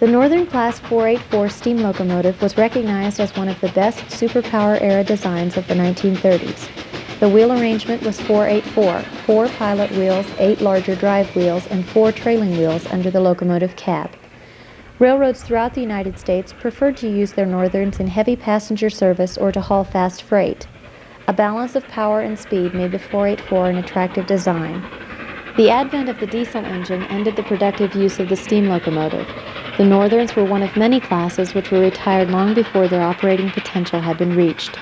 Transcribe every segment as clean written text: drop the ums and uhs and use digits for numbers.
The Northern Class 484 steam locomotive was recognized as one of the best superpower era designs of the 1930s. The wheel arrangement was 484, 4 pilot wheels, 8 larger drive wheels, and 4 trailing wheels under the locomotive cab. Railroads throughout the United States preferred to use their Northerns in heavy passenger service or to haul fast freight. A balance of power and speed made the 484 an attractive design. The advent of the diesel engine ended the productive use of the steam locomotive. The Northerns were one of many classes which were retired long before their operating potential had been reached.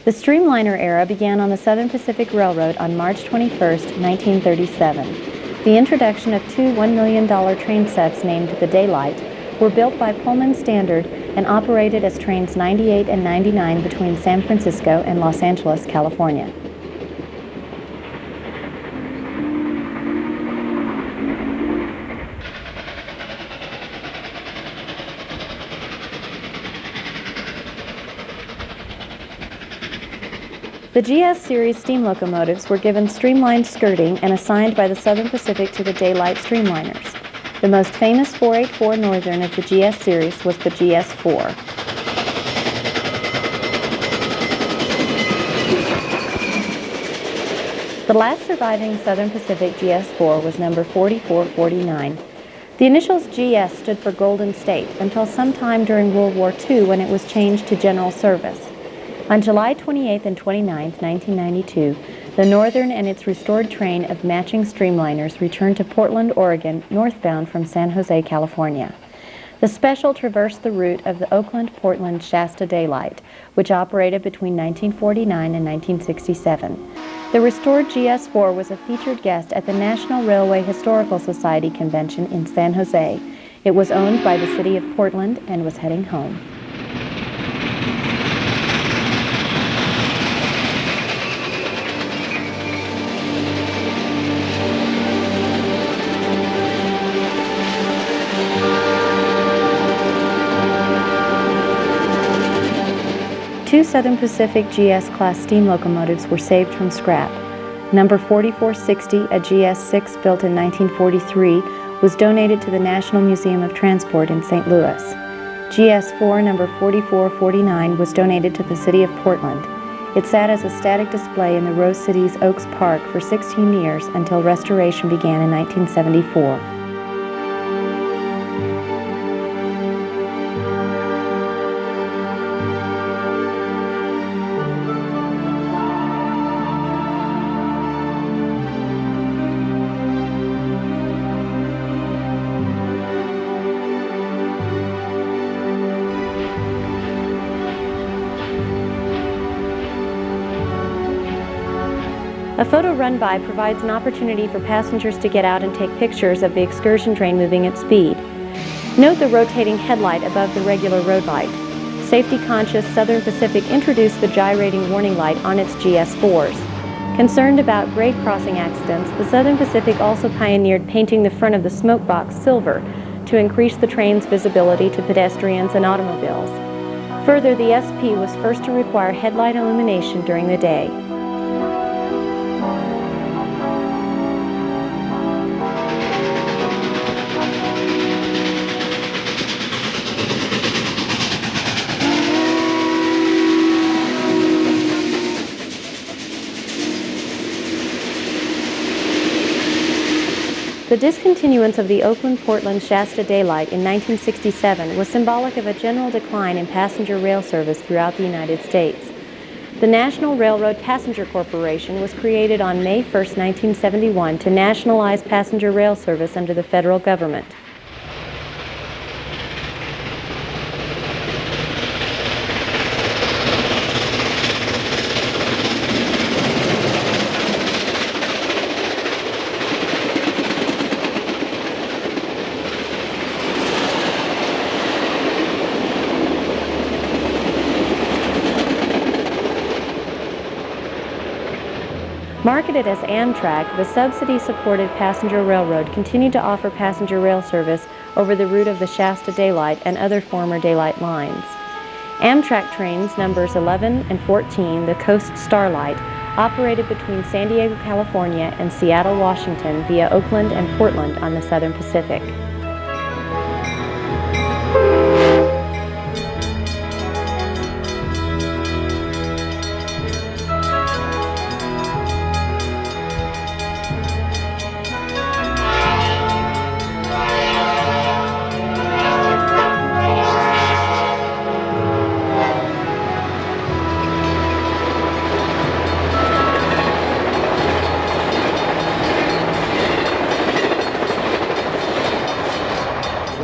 The streamliner era began on the Southern Pacific Railroad on March 21, 1937. The introduction of 2 $1 million train sets named the Daylight were built by Pullman Standard and operated as trains 98 and 99 between San Francisco and Los Angeles, California. The GS series steam locomotives were given streamlined skirting and assigned by the Southern Pacific to the Daylight streamliners. The most famous 484 Northern of the GS series was the GS4. The last surviving Southern Pacific GS4 was number 4449. The initials GS stood for Golden State until sometime during World War II when it was changed to General Service. On July 28 and 29, 1992, the Northern and its restored train of matching streamliners returned to Portland, Oregon, northbound from San Jose, California. The special traversed the route of the Oakland-Portland Shasta Daylight, which operated between 1949 and 1967. The restored GS4 was a featured guest at the National Railway Historical Society Convention in San Jose. It was owned by the city of Portland and was heading home. Two Southern Pacific GS-class steam locomotives were saved from scrap. Number 4460, a GS6 built in 1943, was donated to the National Museum of Transport in St. Louis. GS4 number 4449 was donated to the city of Portland. It sat as a static display in the Rose City's Oaks Park for 16 years until restoration began in 1974. A photo run-by provides an opportunity for passengers to get out and take pictures of the excursion train moving at speed. Note the rotating headlight above the regular road light. Safety-conscious Southern Pacific introduced the gyrating warning light on its GS4s. Concerned about grade crossing accidents, the Southern Pacific also pioneered painting the front of the smoke box silver to increase the train's visibility to pedestrians and automobiles. Further, the SP was first to require headlight illumination during the day. The discontinuance of the Oakland-Portland Shasta Daylight in 1967 was symbolic of a general decline in passenger rail service throughout the United States. The National Railroad Passenger Corporation was created on May 1, 1971 to nationalize passenger rail service under the federal government. Marketed as Amtrak, the subsidy-supported passenger railroad continued to offer passenger rail service over the route of the Shasta Daylight and other former Daylight lines. Amtrak trains numbers 11 and 14, the Coast Starlight, operated between San Diego, California and Seattle, Washington via Oakland and Portland on the Southern Pacific.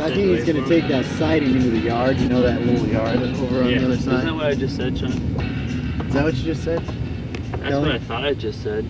I think he's going to take that siding into the yard, you know, that little yard over on the other side. Isn't that what I just said, Sean? Is that what you just said? That's Kelly? what I thought I just said.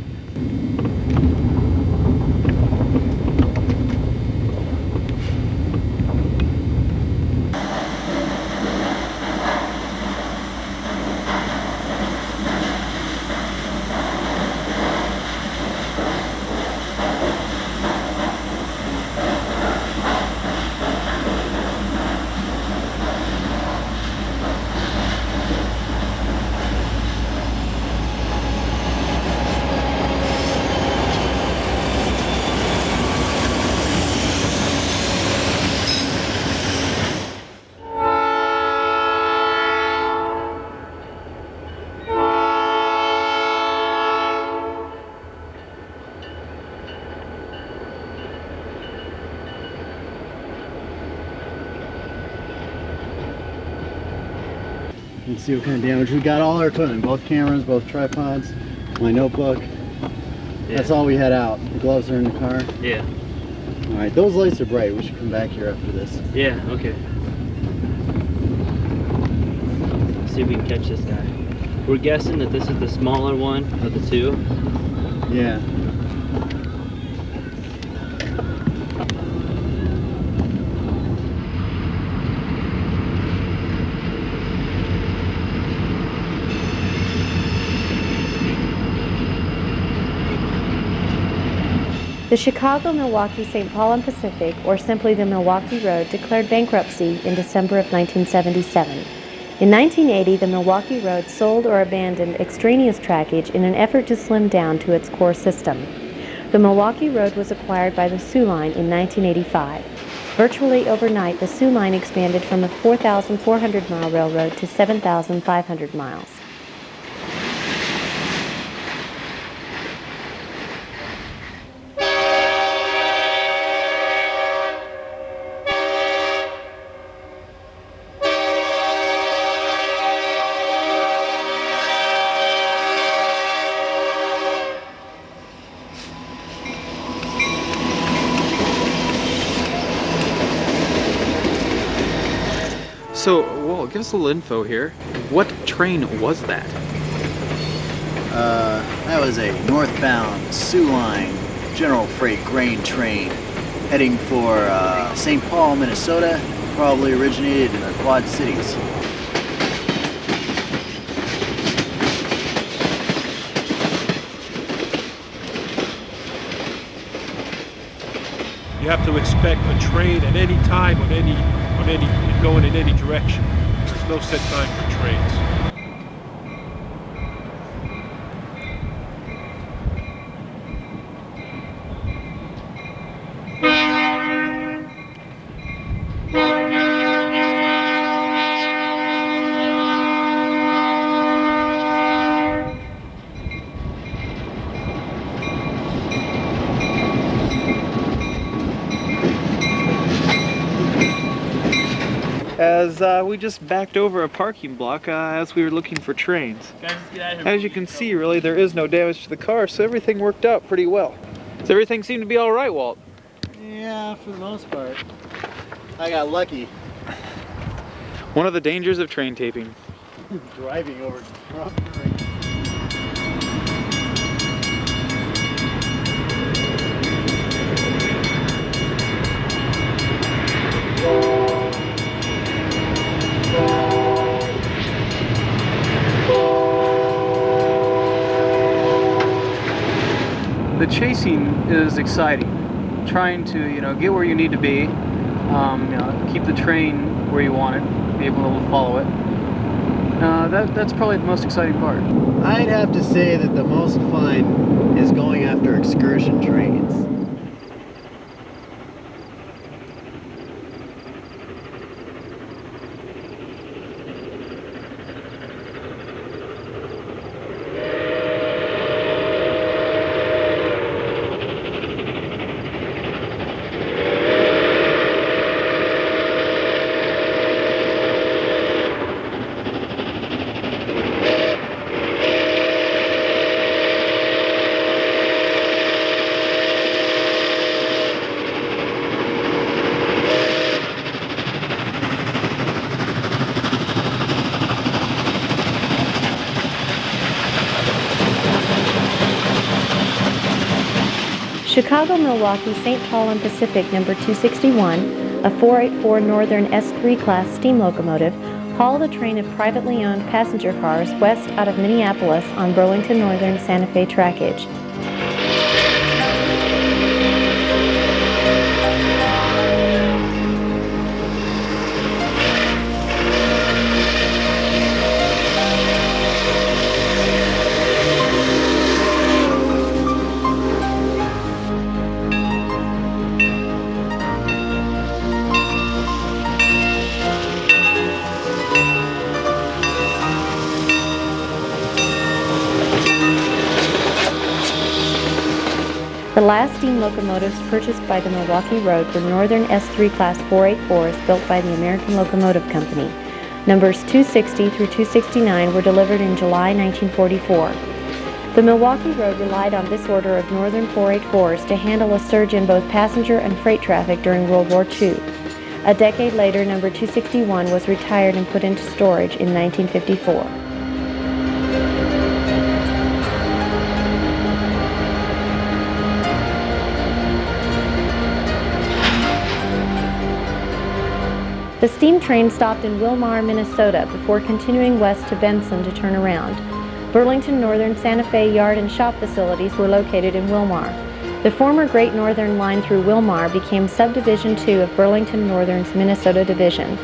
Let's see what kind of damage. We got all our equipment, both cameras, both tripods, my notebook. Yeah. That's all we had out. The gloves are in the car. Yeah. Alright, those lights are bright. We should come back here after this. Yeah, okay. Let's see if we can catch this guy. We're guessing that this is the smaller one of the two. Yeah. The Chicago, Milwaukee, St. Paul and Pacific, or simply the Milwaukee Road, declared bankruptcy in December of 1977. In 1980, the Milwaukee Road sold or abandoned extraneous trackage in an effort to slim down to its core system. The Milwaukee Road was acquired by the Soo Line in 1985. Virtually overnight, the Soo Line expanded from a 4,400-mile railroad to 7,500 miles. So, well, give us a little info here. What train was that? That was a northbound Soo Line general freight grain train heading for St. Paul, Minnesota. Probably originated in the Quad Cities. You have to expect a train at any time going in any direction. There's no set time for trains. As we just backed over a parking block as we were looking for trains. Guys, let's get out of here. As you can see, really, there is no damage to the car, so everything worked out pretty well. So everything seemed to be all right, Walt? Yeah, for the most part. I got lucky. One of the dangers of train taping. Driving over Trump. The chasing is exciting. Trying to, get where you need to be, keep the train where you want it, be able to follow it. That's probably the most exciting part. I'd have to say that the most fun is going after excursion trains. Chicago, Milwaukee, St. Paul and Pacific number 261, a 484 Northern S3 class steam locomotive, hauled a train of privately owned passenger cars west out of Minneapolis on Burlington Northern Santa Fe trackage. The last steam locomotives purchased by the Milwaukee Road were Northern S3 Class 484s built by the American Locomotive Company. Numbers 260 through 269 were delivered in July 1944. The Milwaukee Road relied on this order of Northern 484s to handle a surge in both passenger and freight traffic during World War II. A decade later, number 261 was retired and put into storage in 1954. The steam train stopped in Wilmar, Minnesota before continuing west to Benson to turn around. Burlington Northern Santa Fe yard and shop facilities were located in Wilmar. The former Great Northern line through Wilmar became Subdivision 2 of Burlington Northern's Minnesota Division.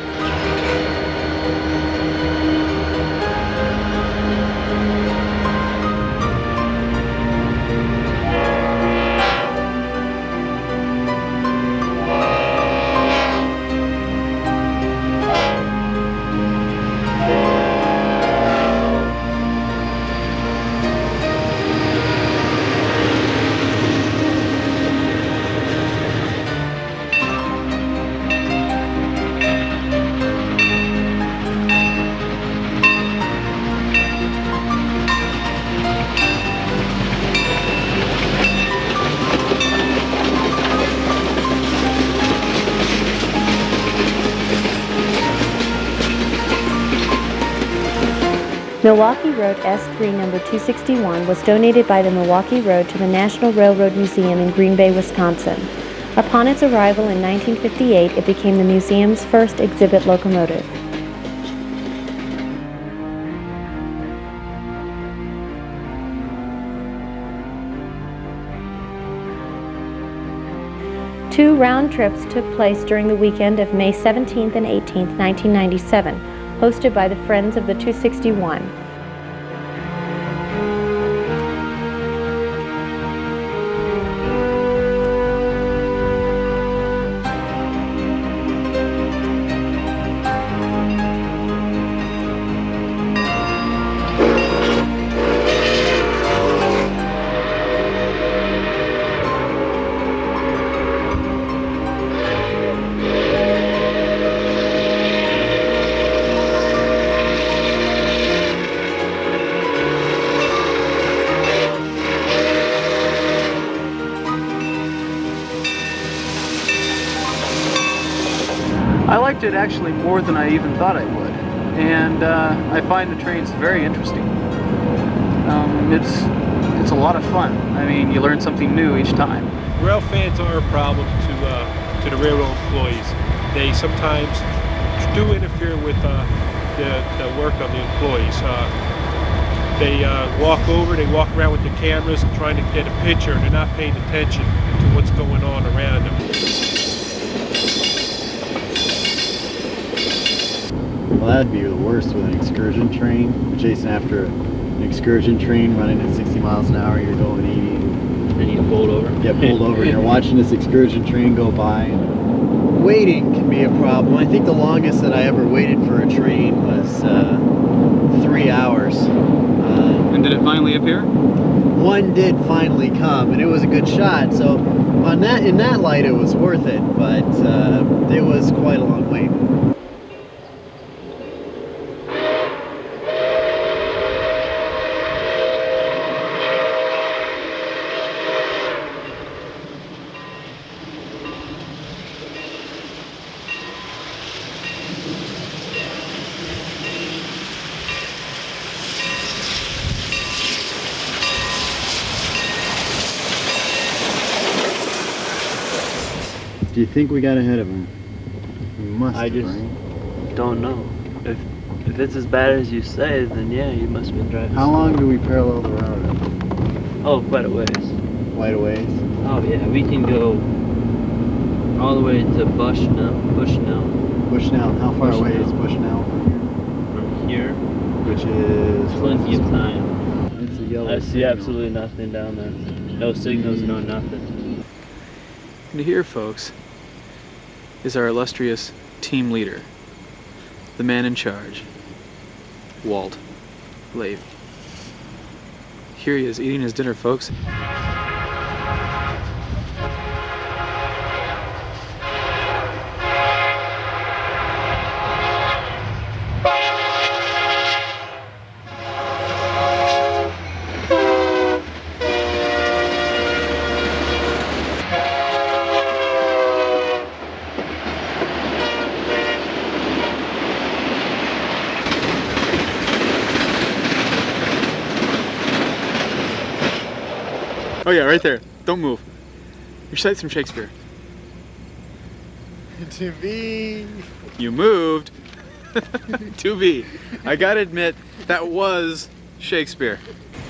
Milwaukee Road S3 number 261 was donated by the Milwaukee Road to the National Railroad Museum in Green Bay, Wisconsin. Upon its arrival in 1958, it became the museum's first exhibit locomotive. Two round trips took place during the weekend of May 17th and 18th, 1997, hosted by the Friends of the 261. I liked it actually more than I even thought I would, and I find the trains very interesting. It's a lot of fun. I mean, you learn something new each time. Rail fans are a problem to the railroad employees. They sometimes do interfere with the work of the employees. They walk over, they walk around with the cameras trying to get a picture, and they're not paying attention to what's going on around them. Well, that'd be the worst with an excursion train. Chasing after an excursion train running at 60 miles an hour, you're going 80. And you get pulled over. Get pulled over and you're watching this excursion train go by. Waiting can be a problem. I think the longest that I ever waited for a train was 3 hours. And did it finally appear? One did finally come, and it was a good shot. So in that light, it was worth it. But it was quite a long wait. Do you think we got ahead of him? We must. I just don't know. If it's as bad as you say, then yeah, you must have been driving. How long do we parallel the road? Oh, quite a ways. Quite a ways. Oh yeah, we can go all the way to Bushnell. Bushnell. How far away is Bushnell From here, which is plenty of time. It's a yellow I see signal. absolutely nothing down there. No signals, no nothing. And here, folks, is our illustrious team leader, the man in charge, Walt Lave. Here he is eating his dinner, folks. Oh yeah, right there. Don't move. Recite some Shakespeare. To be. You moved. To be. I gotta admit, that was Shakespeare.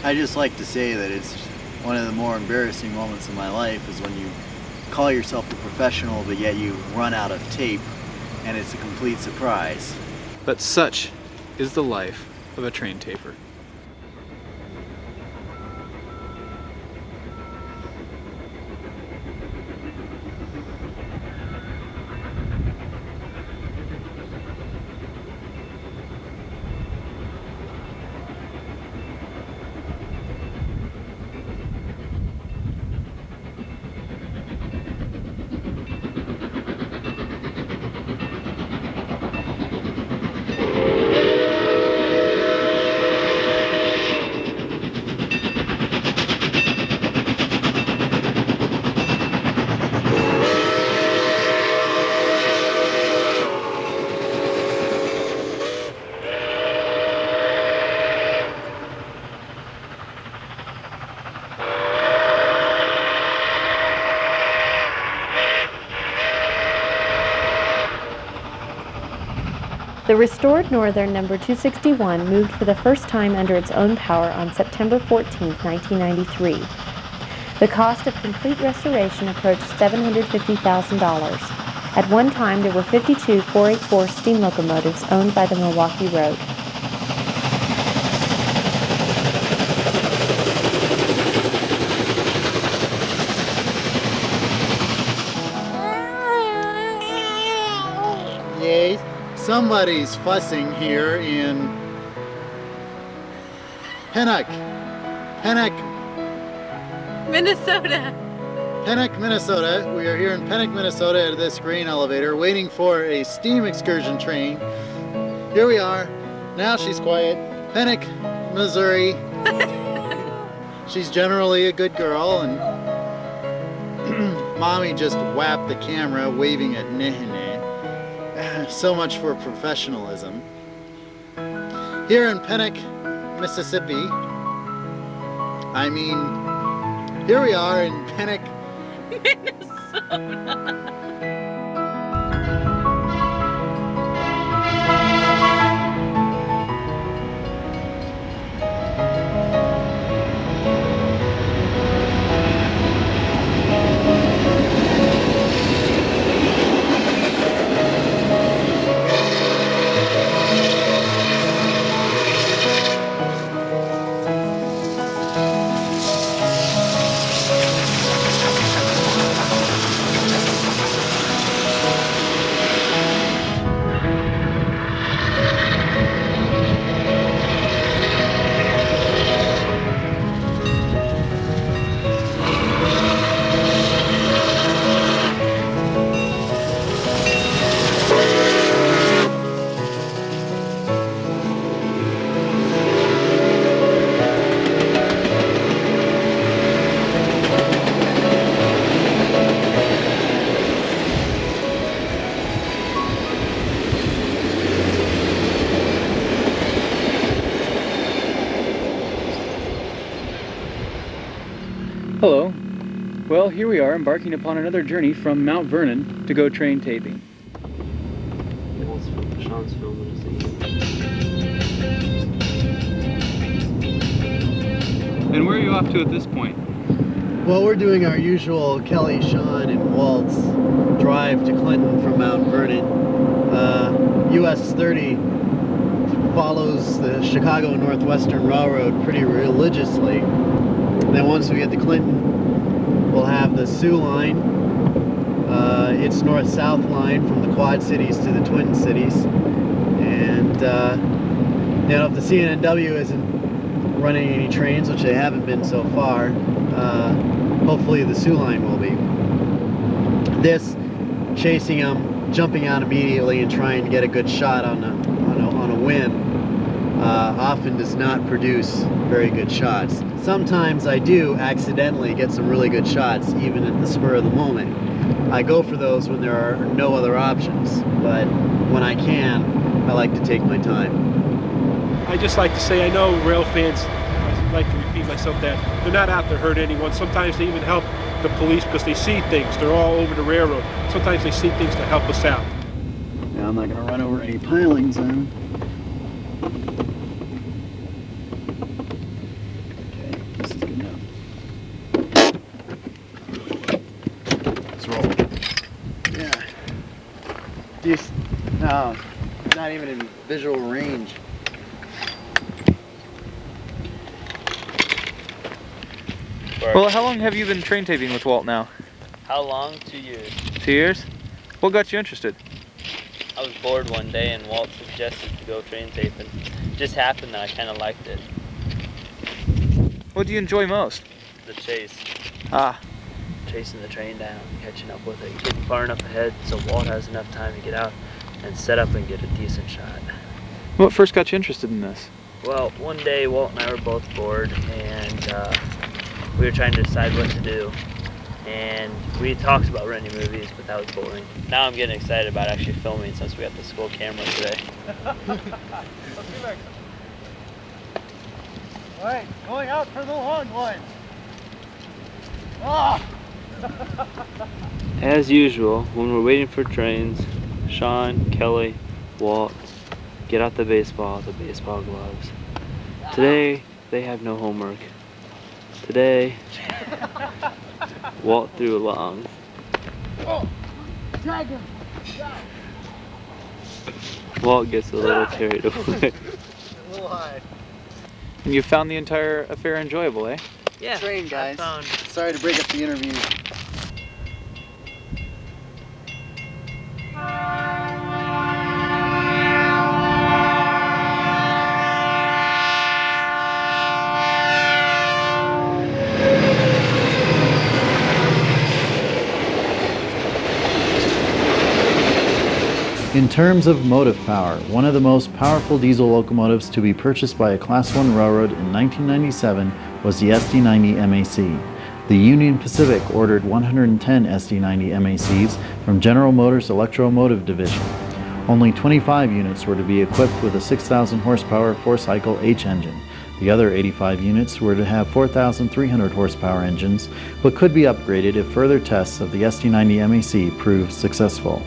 I just like to say that it's one of the more embarrassing moments of my life is when you call yourself a professional, but yet you run out of tape, and it's a complete surprise. But such is the life of a train taper. The restored Northern number 261 moved for the first time under its own power on September 14, 1993. The cost of complete restoration approached $750,000. At one time, there were 52 484 steam locomotives owned by the Milwaukee Road. Yes. Somebody's fussing here in Pennock, Minnesota. Minnesota. We are here in Pennock, Minnesota at this grain elevator waiting for a steam excursion train. Here we are. Now she's quiet. Pennock, Missouri. She's generally a good girl, and Mommy just whapped the camera waving at Nehene. So much for professionalism. Here in Pennock, Mississippi, here we are in Pennock, Minnesota. Hello. Well, here we are embarking upon another journey from Mount Vernon to go train taping. Sean's filming us again. And where are you off to at this point? Well, we're doing our usual Kelly, Sean, and Walt's drive to Clinton from Mount Vernon. US 30 follows the Chicago Northwestern Railroad pretty religiously. Then once we get to Clinton, we'll have the Sioux line. It's north-south line from the Quad Cities to the Twin Cities. And you know, if the CNNW isn't running any trains, which they haven't been so far, hopefully the Sioux line will be. This, chasing them, jumping out immediately and trying to get a good shot on a win, often does not produce very good shots. Sometimes I do accidentally get some really good shots, even at the spur of the moment. I go for those when there are no other options, but when I can, I like to take my time. I just like to say, I know rail fans, I like to repeat myself, that they're not out to hurt anyone. Sometimes they even help the police because they see things. They're all over the railroad. Sometimes they see things to help us out. Now I'm not going to run over any pilings then. Okay, this is good enough. Let's roll. Yeah. No, not even in visual range. Well, how long have you been train taping with Walt now? How long? 2 years. 2 years? What got you interested? I was bored one day and Walt suggested to go train taping. It just happened that I kind of liked it. What do you enjoy most? The chase. Ah. Chasing the train down, catching up with it, getting far enough ahead so Walt has enough time to get out and set up and get a decent shot. What first got you interested in this? Well, one day Walt and I were both bored and we were trying to decide what to do. And we talked about renting movies, but that was boring. Now I'm getting excited about actually filming since we got the school camera today. Alright, going out for the long one. Ah! As usual, when we're waiting for trains, Sean, Kelly, Walt get out the baseball gloves. Today, they have no homework. Today, Walt threw long. Oh, tag him. Walt gets a little carried away. A little high. And you found the entire affair enjoyable, eh? Yeah, Train, guys. I found Sorry to break up the interview. In terms of motive power, one of the most powerful diesel locomotives to be purchased by a Class 1 railroad in 1997 was the SD90 MAC. The Union Pacific ordered 110 SD90 MACs from General Motors Electromotive Division. Only 25 units were to be equipped with a 6,000 horsepower 4-cycle H engine. The other 85 units were to have 4,300 horsepower engines, but could be upgraded if further tests of the SD90 MAC proved successful.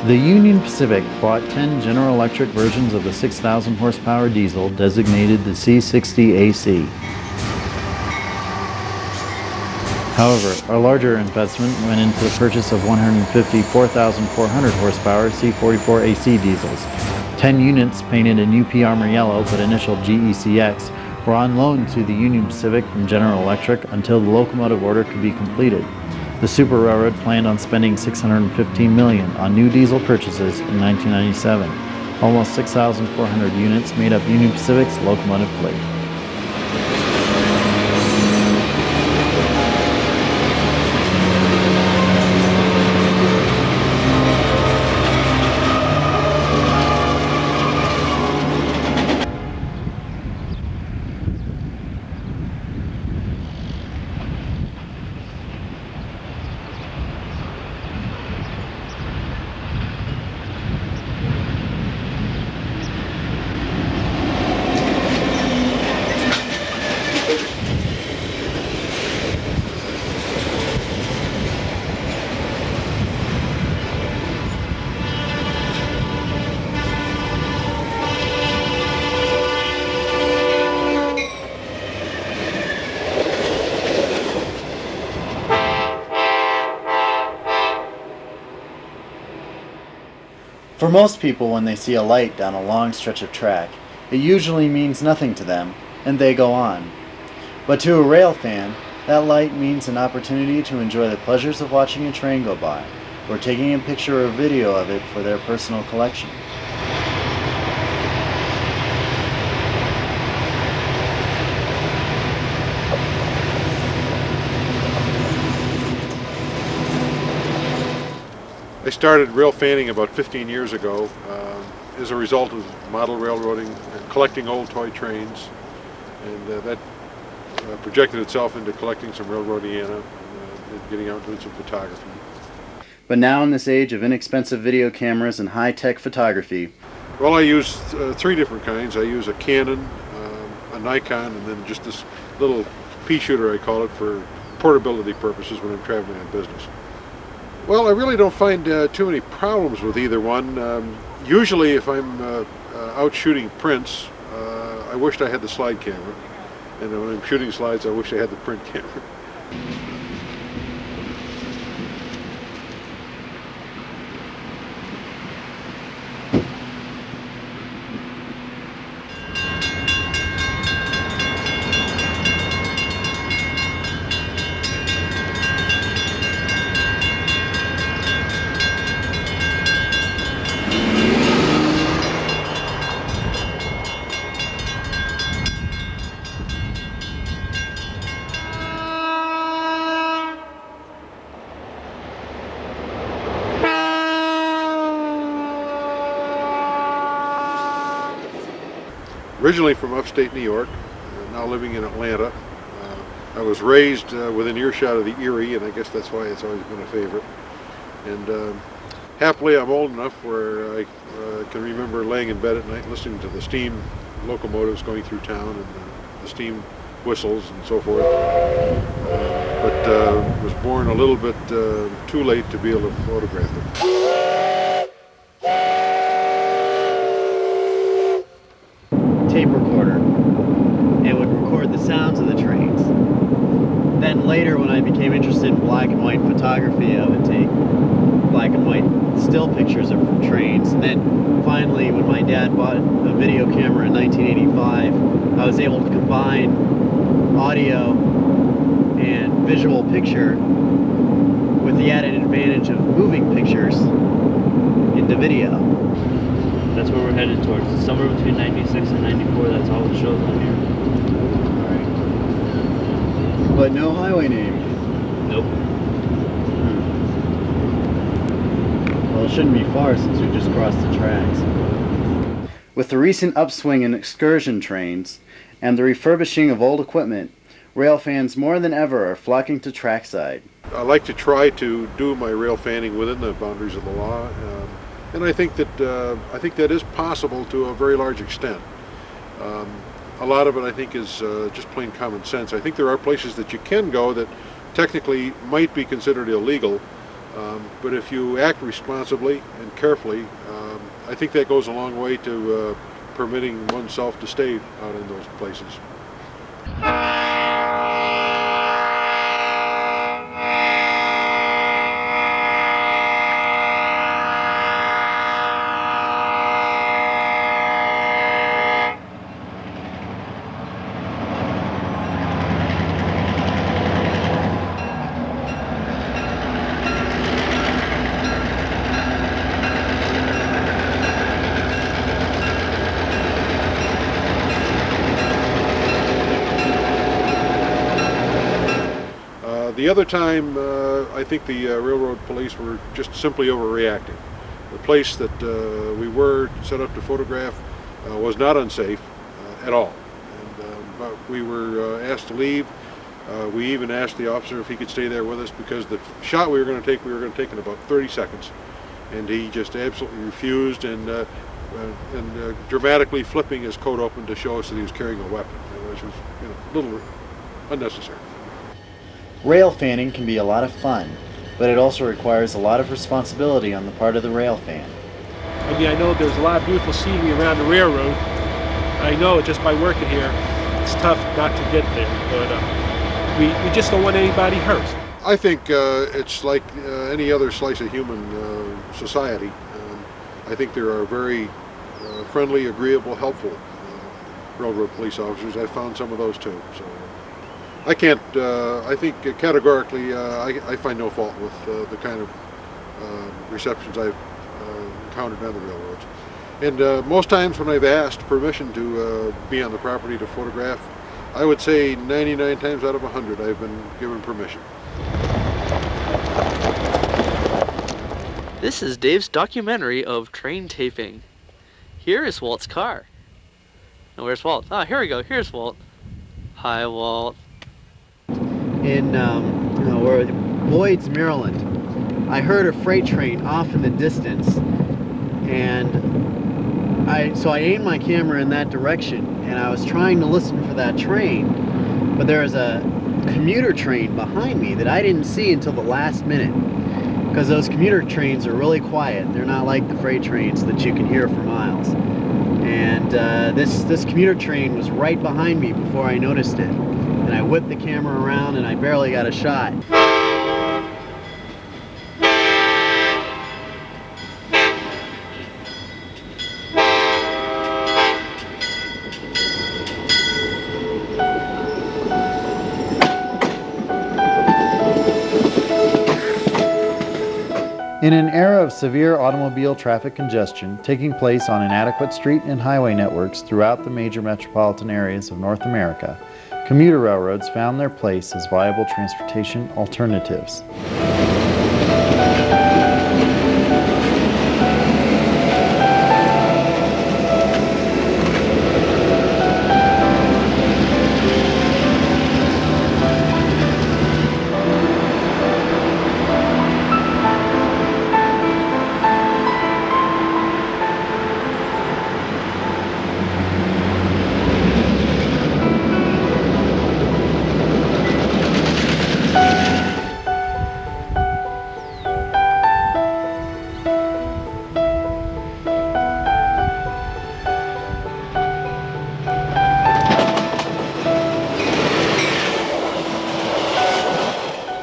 The Union Pacific bought 10 General Electric versions of the 6,000 horsepower diesel designated the C60AC. However, a larger investment went into the purchase of 150 4,400 horsepower C44AC diesels. 10 units painted in UP Armor Yellow but initial GECX were on loan to the Union Pacific from General Electric until the locomotive order could be completed. The Super Railroad planned on spending $615 million on new diesel purchases in 1997. Almost 6,400 units made up Union Pacific's locomotive fleet. For most people, when they see a light down a long stretch of track, it usually means nothing to them, and they go on. But to a rail fan, that light means an opportunity to enjoy the pleasures of watching a train go by, or taking a picture or video of it for their personal collection. I started rail fanning about 15 years ago as a result of model railroading and collecting old toy trains, and that projected itself into collecting some railroadiana and getting out doing some photography. But now in this age of inexpensive video cameras and high-tech photography, well, I use three different kinds. I use a Canon, a Nikon, and then just this little pea shooter, I call it, for portability purposes when I'm traveling on business. Well, I really don't find too many problems with either one. Usually if I'm out shooting prints, I wished I had the slide camera. And when I'm shooting slides, I wish I had the print camera. Originally from upstate New York, now living in Atlanta. I was raised within earshot of the Erie, and I guess that's why it's always been a favorite. And happily, I'm old enough where I can remember laying in bed at night listening to the steam locomotives going through town and the steam whistles and so forth. But was born a little bit too late to be able to photograph them. Tape recorder. It would record the sounds of the trains. Then later, when I became interested in black and white photography, I would take black and white still pictures of trains. And then finally, when my dad bought a video camera in 1985, I was able to combine audio and visual picture with the added advantage of moving pictures into video. That's where we're headed towards. Somewhere between 96 and 94, that's all it shows on here. Alright. But no highway name. Nope. Well, it shouldn't be far since we just crossed the tracks. With the recent upswing in excursion trains and the refurbishing of old equipment, rail fans more than ever are flocking to trackside. I like to try to do my rail fanning within the boundaries of the law. And I think that is possible to a very large extent. A lot of it, I think, is just plain common sense. I think there are places that you can go that technically might be considered illegal, But if you act responsibly and carefully, I think that goes a long way to permitting oneself to stay out in those places. The other time, I think the railroad police were just simply overreacting. The place that we were set up to photograph was not unsafe at all. But we were asked to leave. We even asked the officer if he could stay there with us because the shot we were going to take in about 30 seconds. And he just absolutely refused and dramatically flipping his coat open to show us that he was carrying a weapon, which was a little unnecessary. Rail fanning can be a lot of fun, but it also requires a lot of responsibility on the part of the rail fan. I mean, I know there's a lot of beautiful scenery around the railroad. I know just by working here, it's tough not to get there, but we just don't want anybody hurt. I think it's like any other slice of human society. I think there are very friendly, agreeable, helpful railroad police officers. I found some of those too. So I can't, I think categorically, I find no fault with the kind of receptions I've encountered on the railroads. And most times when I've asked permission to be on the property to photograph, I would say 99 times out of 100 I've been given permission. This is Dave's documentary of train taping. Here is Walt's car. Now where's Walt? Ah, here we go. Here's Walt. Hi, Walt. In Lloyd's, Maryland, I heard a freight train off in the distance, and so I aimed my camera in that direction, and I was trying to listen for that train, but there was a commuter train behind me that I didn't see until the last minute, because those commuter trains are really quiet. They're not like the freight trains that you can hear for miles. And this commuter train was right behind me before I noticed it. And I whipped the camera around and I barely got a shot. In an era of severe automobile traffic congestion taking place on inadequate street and highway networks throughout the major metropolitan areas of North America, commuter railroads found their place as viable transportation alternatives.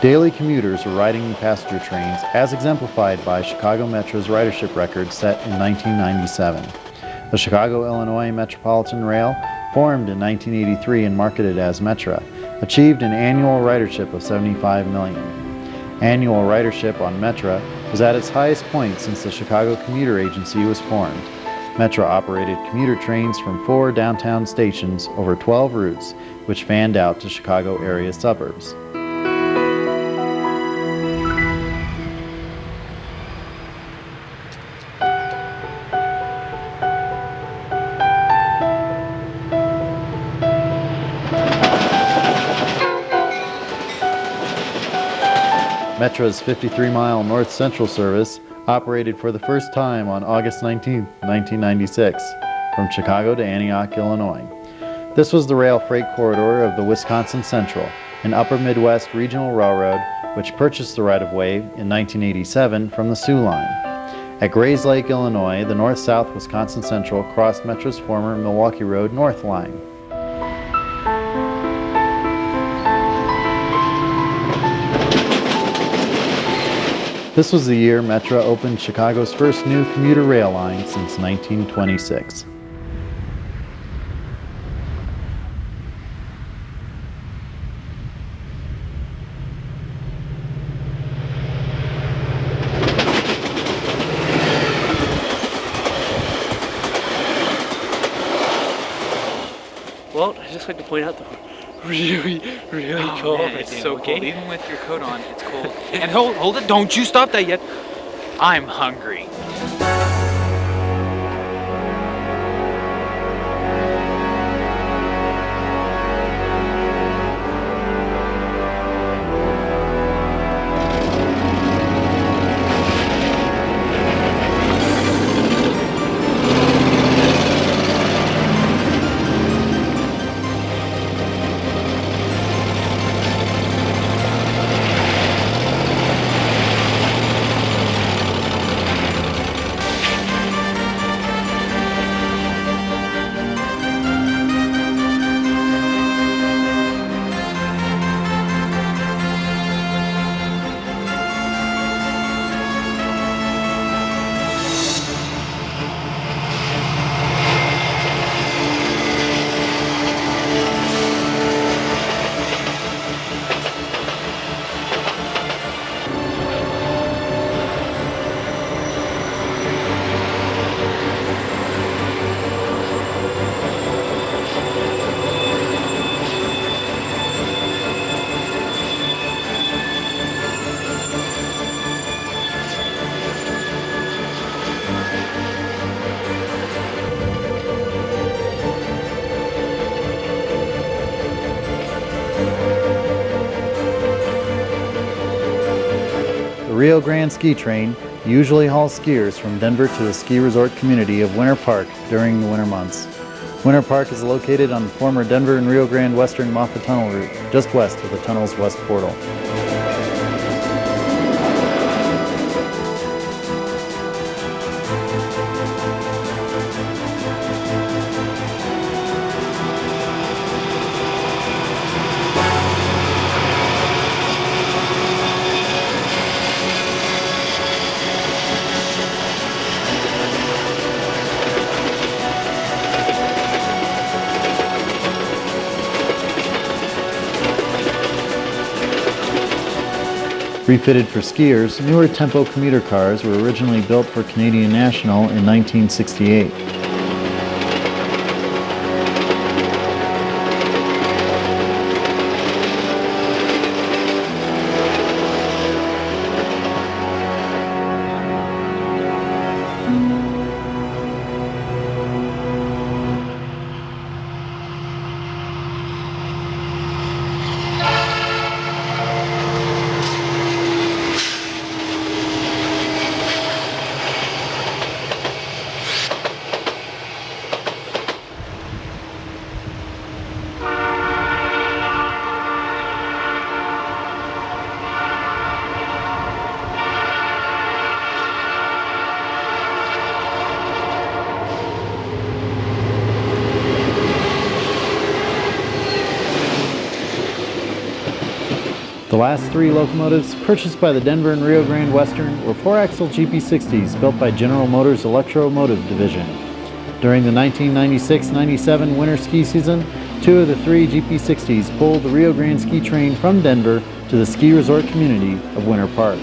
Daily commuters are riding the passenger trains as exemplified by Chicago Metra's ridership record set in 1997. The Chicago, Illinois Metropolitan Rail, formed in 1983 and marketed as Metra, achieved an annual ridership of 75 million. Annual ridership on Metra was at its highest point since the Chicago Commuter Agency was formed. Metra operated commuter trains from 4 downtown stations over 12 routes, which fanned out to Chicago area suburbs. Metra's 53-mile north-central service operated for the first time on August 19, 1996, from Chicago to Antioch, Illinois. This was the rail freight corridor of the Wisconsin Central, an upper Midwest regional railroad which purchased the right-of-way in 1987 from the Sioux Line. At Grayslake, Illinois, the North-South Wisconsin Central crossed Metra's former Milwaukee Road North Line. This was the year Metra opened Chicago's first new commuter rail line since 1926. Well, I'd just like to point out the really cold. Man, it's so cold. Even with your coat on, it's cold. And hold it, don't you stop that yet. I'm hungry. The Rio Grande Ski Train usually hauls skiers from Denver to the ski resort community of Winter Park during the winter months. Winter Park is located on the former Denver and Rio Grande Western Moffat Tunnel route, just west of the tunnel's west portal. Refitted for skiers, newer Tempo commuter cars were originally built for Canadian National in 1968. The last three locomotives purchased by the Denver and Rio Grande Western were 4-axle GP60s built by General Motors' Electromotive Division. During the 1996-97 winter ski season, 2 of the 3 GP60s pulled the Rio Grande Ski Train from Denver to the ski resort community of Winter Park.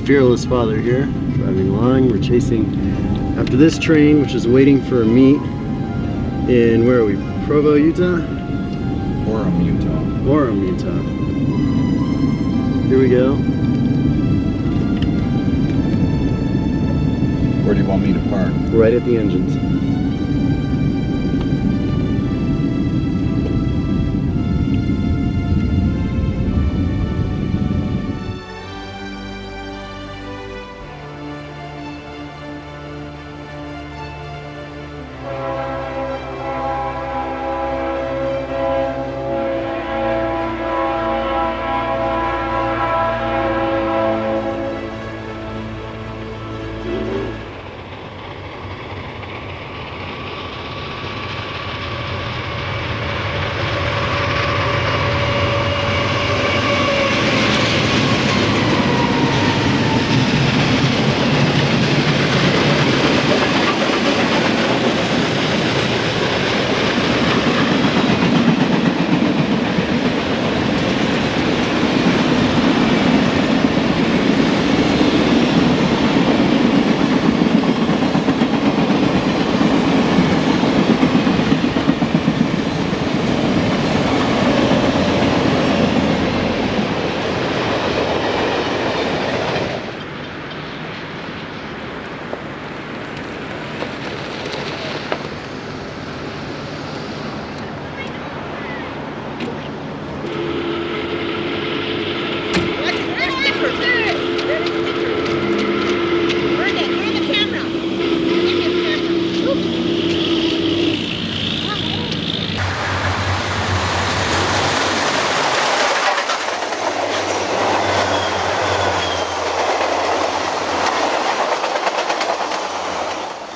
fearless father here, driving along. We're chasing after this train, which is waiting for a meet in, where are we? Provo, Utah? Orem, Utah. Orem, Utah. Here we go. Where do you want me to park? Right at the engines.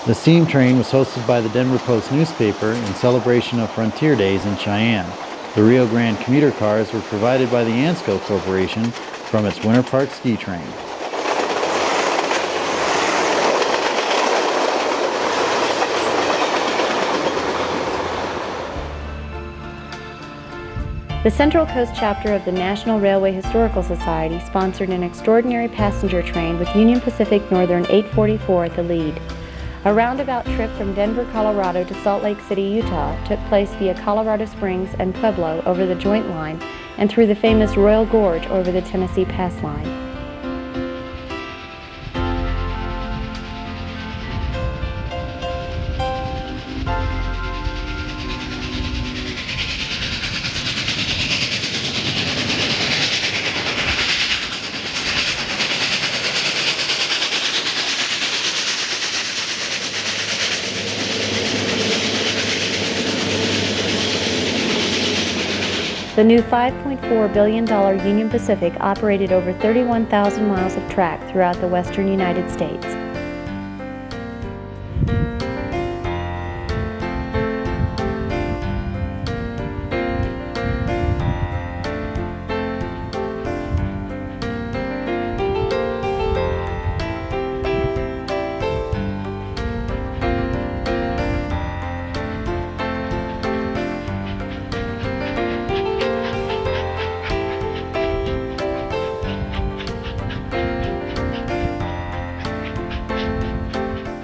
The steam train was hosted by the Denver Post newspaper in celebration of Frontier Days in Cheyenne. The Rio Grande commuter cars were provided by the Ansco Corporation from its Winter Park ski train. The Central Coast chapter of the National Railway Historical Society sponsored an extraordinary passenger train with Union Pacific Northern 844 at the lead. A roundabout trip from Denver, Colorado to Salt Lake City, Utah took place via Colorado Springs and Pueblo over the Joint Line and through the famous Royal Gorge over the Tennessee Pass Line. The new $5.4 billion Union Pacific operated over 31,000 miles of track throughout the western United States.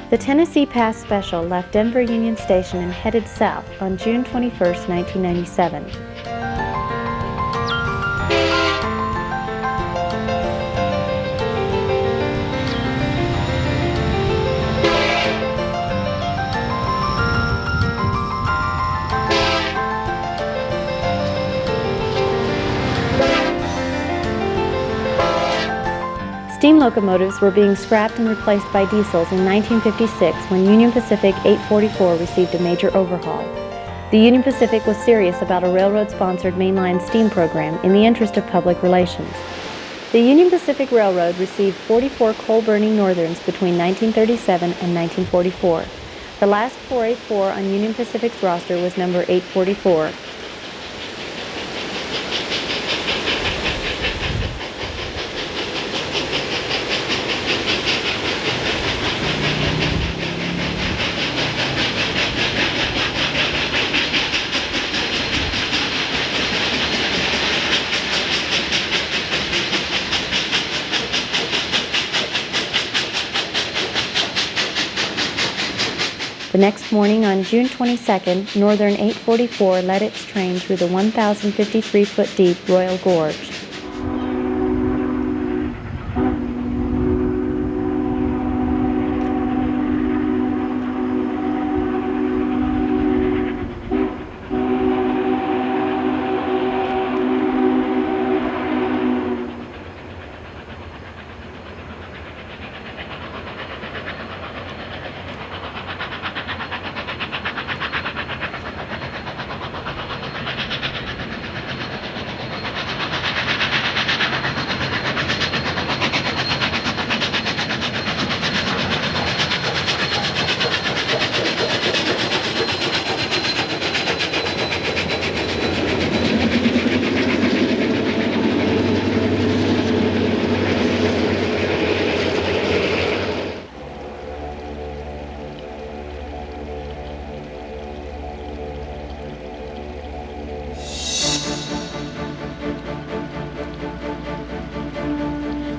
The Tennessee Pass Special left Denver Union Station and headed south on June 21, 1997. Steam locomotives were being scrapped and replaced by diesels in 1956 when Union Pacific 844 received a major overhaul. The Union Pacific was serious about a railroad-sponsored mainline steam program in the interest of public relations. The Union Pacific Railroad received 44 coal-burning Northerns between 1937 and 1944. The last 484 on Union Pacific's roster was number 844. The next morning, on June 22nd, Northern 844 led its train through the 1,053-foot deep Royal Gorge.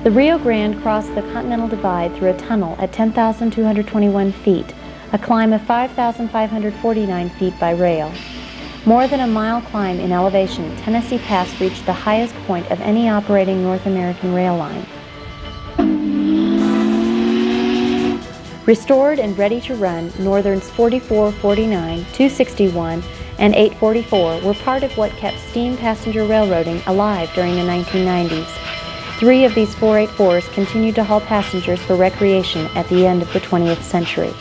The Rio Grande crossed the Continental Divide through a tunnel at 10,221 feet, a climb of 5,549 feet by rail. More than a mile climb in elevation, Tennessee Pass reached the highest point of any operating North American rail line. Restored and ready to run, Northern's 44, 49, 261, and 844 were part of what kept steam passenger railroading alive during the 1990s. 3 of these 484s continued to haul passengers for recreation at the end of the 20th century.